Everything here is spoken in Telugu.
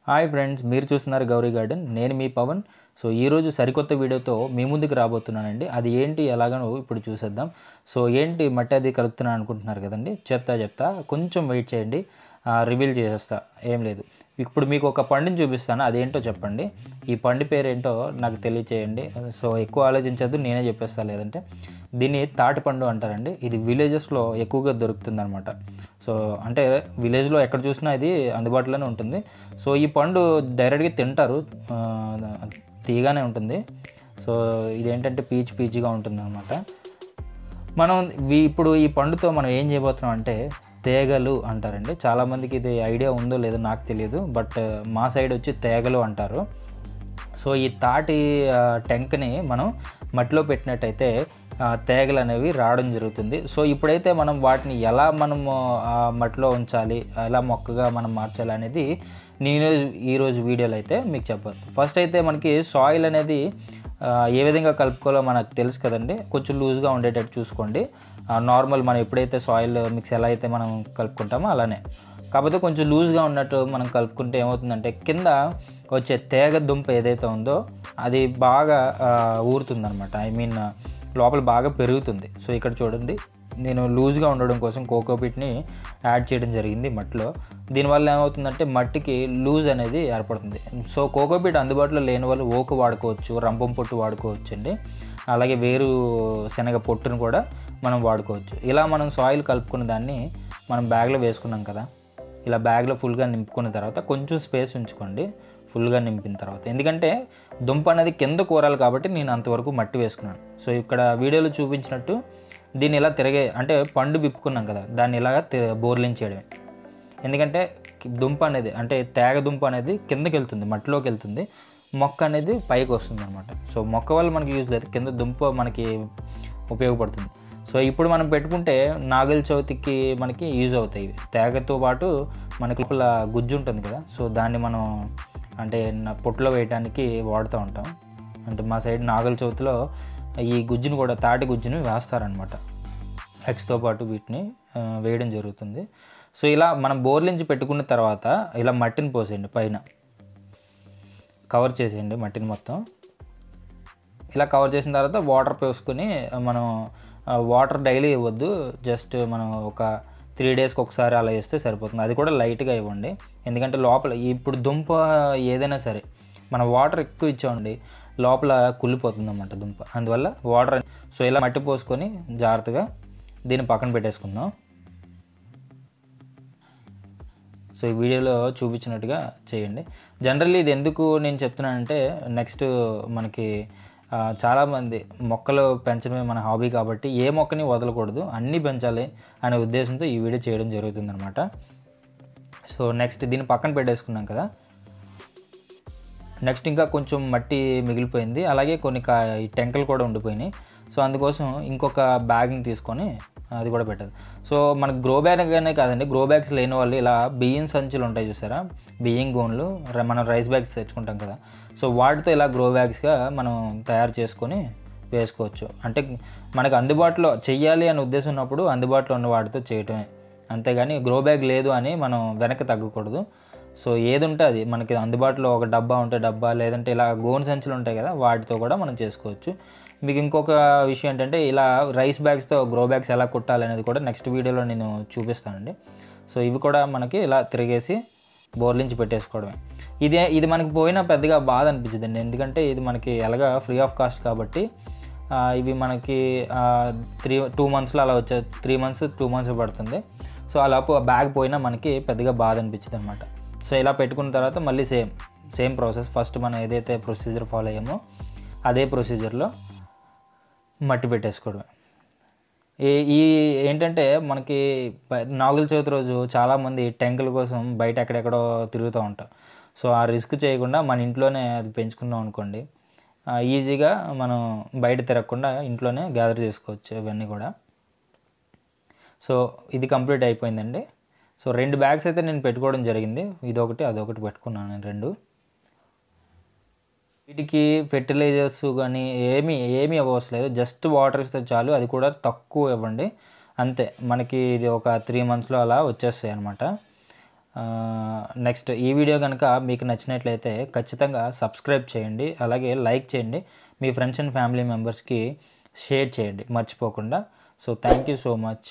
హాయ్ ఫ్రెండ్స్, మీరు చూస్తున్నారు గౌరీ గార్డెన్. నేను మీ పవన్. సో ఈరోజు సరికొత్త వీడియోతో మీ ముందుకు రాబోతున్నానండి. అది ఏంటి ఎలాగనో ఇప్పుడు చూసేద్దాం. సో ఏంటి మట్టి అది కలుపుతున్నాను అనుకుంటున్నారు కదండి. చెప్తా కొంచెం వెయిట్ చేయండి, రివీల్ చేసేస్తా. ఏం లేదు, ఇప్పుడు మీకు ఒక పండుని చూపిస్తాను, అదేంటో చెప్పండి. ఈ పండు పేరేంటో నాకు తెలియచేయండి. సో ఎక్కువ ఆలోచించద్దు, నేనే చెప్పేస్తాను. లేదంటే దీన్ని తాటి పండు అంటారండి. ఇది విలేజెస్లో ఎక్కువగా దొరుకుతుంది అనమాట. సో అంటే విలేజ్లో ఎక్కడ చూసినా ఇది అందుబాటులోనే ఉంటుంది. సో ఈ పండు డైరెక్ట్గా తింటారు, తీగానే ఉంటుంది. సో ఇదేంటంటే పీచుగా ఉంటుంది అనమాట. మనం ఇప్పుడు ఈ పండుతో మనం ఏం చేయబోతున్నాం అంటే తేగలు అంటారండి. చాలామందికి ఇది ఐడియా ఉందో లేదో నాకు తెలియదు, బట్ మా సైడ్ వచ్చి తేగలు అంటారు. సో ఈ తాటి టెంక్ని మనం మట్టిలో పెట్టినట్టయితే తేగలు అనేవి రావడం జరుగుతుంది. సో ఇప్పుడైతే మనం వాటిని ఎలా మనము మట్టిలో ఉంచాలి, ఎలా మొక్కగా మనం మార్చాలి అనేది నేను ఈరోజు వీడియోలో అయితే మీకు చెప్పాను. ఫస్ట్ అయితే మనకి సాయిల్ అనేది ఏ విధంగా కలుపుకోవాలో మనకు తెలుసు కదండి. కొంచెం లూజ్గా ఉండేటట్టు చూసుకోండి. నార్మల్ మనం ఎప్పుడైతే సాయిల్ మిక్స్ ఎలా అయితే మనం కలుపుకుంటామో అలానే, కాకపోతే కొంచెం లూజ్గా ఉన్నట్టు మనం కలుపుకుంటే ఏమవుతుందంటే కింద వచ్చే తేగ దుంప ఏదైతే ఉందో అది బాగా ఊరుతుందనమాట. లోపల బాగా పెరుగుతుంది. సో ఇక్కడ చూడండి, నేను లూజ్గా ఉండడం కోసం కోకోపీట్ని యాడ్ చేయడం జరిగింది మట్టిలో. దీనివల్ల ఏమవుతుందంటే మట్టికి లూజ్ అనేది ఏర్పడుతుంది. సో కోకోపీట్ అందుబాటులో లేని వాళ్ళు ఓకు వాడుకోవచ్చు, రంపం పొట్టు వాడుకోవచ్చు అండి. అలాగే వేరు శనగ పొట్టును కూడా మనం వాడుకోవచ్చు. ఇలా మనం సాయిల్ కలుపుకున్న దాన్ని మనం బ్యాగ్లో వేసుకున్నాం కదా. ఇలా బ్యాగ్లో ఫుల్గా నింపుకున్న తర్వాత కొంచెం స్పేస్ ఉంచుకోండి ఫుల్గా నింపిన తర్వాత. ఎందుకంటే దుంప అనేది కింద కూరాలి కాబట్టి నేను అంతవరకు మట్టి వేసుకున్నాను. సో ఇక్కడ వీడియోలో చూపించినట్టు దీన్ని ఇలా అంటే పండు విప్పుకున్నాం కదా, దాన్ని ఇలాగా బోర్లించేయడమే. ఎందుకంటే దుంప అనేది అంటే తేగ దుంప అనేది కిందకి వెళ్తుంది, మట్టిలోకి వెళ్తుంది, మొక్క అనేది పైకి వస్తుంది అనమాట. సో మొక్క వల్ల మనకి యూజ్ లేదు, కింద దుంప మనకి ఉపయోగపడుతుంది. సో ఇప్పుడు మనం పెట్టుకుంటే నాగుల చవితికి మనకి యూజ్ అవుతాయి. తేగతో పాటు మనకి లోపల గుజ్జు ఉంటుంది కదా, సో దాన్ని మనం అంటే పొట్టులో వేయడానికి వాడుతూ ఉంటాం. అంటే మా సైడ్ నాగుల చవితిలో ఈ గుజ్జును కూడా, తాటి గుజ్జును వేస్తారనమాట. ఎగ్స్తో పాటు వీటిని వేయడం జరుగుతుంది. సో ఇలా మనం బోర్లించి పెట్టుకున్న తర్వాత ఇలా మట్టిని పోసేయండి, పైన కవర్ చేసేయండి మట్టిని మొత్తం. ఇలా కవర్ చేసిన తర్వాత వాటర్ పోసుకొని మనం వాటర్ డైలీ ఇవ్వద్దు, జస్ట్ మనం ఒక 3 డేస్కి ఒకసారి అలా వేస్తే సరిపోతుంది. అది కూడా లైట్గా ఇవ్వండి. ఎందుకంటే లోపల ఇప్పుడు దుంప ఏదైనా సరే మనం వాటర్ ఎక్కువ ఇచ్చామండి లోపల కుళ్ళిపోతుంది అన్నమాట దుంప. అందువల్ల వాటర్. సో ఇలా మట్టి పోసుకొని జాగ్రత్తగా దీన్ని పక్కన పెట్టేసుకుందాం. సో ఈ వీడియోలో చూపించినట్టుగా చేయండి. జనరల్లీ ఇది ఎందుకు నేను చెప్తున్నానంటే నెక్స్ట్ మనకి చాలామంది మొక్కలు పెంచడమే మన హాబీ కాబట్టి ఏ మొక్కని వదలకూడదు, అన్నీ పెంచాలి అనే ఉద్దేశంతో ఈ వీడియో చేయడం జరుగుతుందన్నమాట. సో నెక్స్ట్ దీన్ని పక్కన పెట్టేసుకున్నాం కదా. నెక్స్ట్ ఇంకా కొంచెం మట్టి మిగిలిపోయింది, అలాగే కొన్ని ఈ టెంకలు కూడా ఉండిపోయినాయి. సో అందుకోసం ఇంకొక బ్యాగ్ని తీసుకొని అది కూడా పెట్టాలి. సో మనకు గ్రో బ్యాగ్ అనే కాదండి, గ్రో బ్యాగ్స్ లేని వాళ్ళు ఇలా బియ్యం సంచులు ఉంటాయి చూసారా, బియ్యం గోన్లు మనం రైస్ బ్యాగ్స్ తెచ్చుకుంటాం కదా. సో వాటితో ఇలా గ్రో బ్యాగ్స్గా మనం తయారు చేసుకొని వేసుకోవచ్చు. అంటే మనకు అందుబాటులో చెయ్యాలి అనే ఉద్దేశం ఉన్నప్పుడు అందుబాటులో ఉన్న వాటితో చేయటమే, అంతేగాని గ్రో బ్యాగ్ లేదు అని మనం వెనక్కి తగ్గకూడదు. సో ఏది ఉంటే అది మనకి అందుబాటులో, ఒక డబ్బా ఉంటే డబ్బా, లేదంటే ఇలా గోను సంచులు ఉంటాయి కదా వాటితో కూడా మనం చేసుకోవచ్చు. మీకు ఇంకొక విషయం ఏంటంటే ఇలా రైస్ బ్యాగ్స్తో గ్రో బ్యాగ్స్ ఎలా కుట్టాలనేది కూడా నెక్స్ట్ వీడియోలో నేను చూపిస్తానండి. సో ఇవి కూడా మనకి ఇలా తిరిగేసి బోర్లించి పెట్టేసుకోవడమే. ఇది మనకి పోయినా పెద్దగా బాధ అనిపించదండి, ఎందుకంటే ఇది మనకి ఎలాగా ఫ్రీ ఆఫ్ కాస్ట్ కాబట్టి. ఇవి మనకి 2 మంత్స్లో అలా వచ్చే 3 మంత్స్ 2 మంత్స్ పడుతుంది. సో అలా బ్యాగ్ పోయినా మనకి పెద్దగా బాధ అనిపించదు అనమాట. సో ఇలా పెట్టుకున్న తర్వాత మళ్ళీ సేమ్ ప్రాసెస్. ఫస్ట్ మనం ఏదైతే ప్రొసీజర్ ఫాలో అయ్యామో అదే ప్రొసీజర్లో మట్టి పెట్టేసుకోవడమే. ఈ ఏంటంటే మనకి నాగుల చవితి రోజు చాలామంది టెంకుల కోసం బయట ఎక్కడెక్కడో తిరుగుతూ ఉంటాం. సో ఆ రిస్క్ చేయకుండా మన ఇంట్లోనే అది పెంచుకున్నాం అనుకోండి, ఈజీగా మనం బయట తిరగకుండా ఇంట్లోనే గ్యాదర్ చేసుకోవచ్చు ఇవన్నీ కూడా. సో ఇది కంప్లీట్ అయిపోయిందండి. సో 2 బ్యాగ్స్ అయితే నేను పెట్టుకోవడం జరిగింది, ఇదొకటి అదొకటి పెట్టుకున్నాను నేను 2. వీటికి ఫెర్టిలైజర్స్ కానీ ఏమీ అవసరం లేదు, జస్ట్ వాటర్ ఇస్తే చాలు, అది కూడా తక్కువ ఇవ్వండి అంతే. మనకి ఇది ఒక 3 మంత్స్లో అలా వచ్చేస్తాయి అన్నమాట. నెక్స్ట్ ఈ వీడియో కనుక మీకు నచ్చినట్లయితే ఖచ్చితంగా సబ్స్క్రైబ్ చేయండి, అలాగే లైక్ చేయండి, మీ ఫ్రెండ్స్ అండ్ ఫ్యామిలీ మెంబర్స్కి షేర్ చేయండి మర్చిపోకుండా. So thank you so much.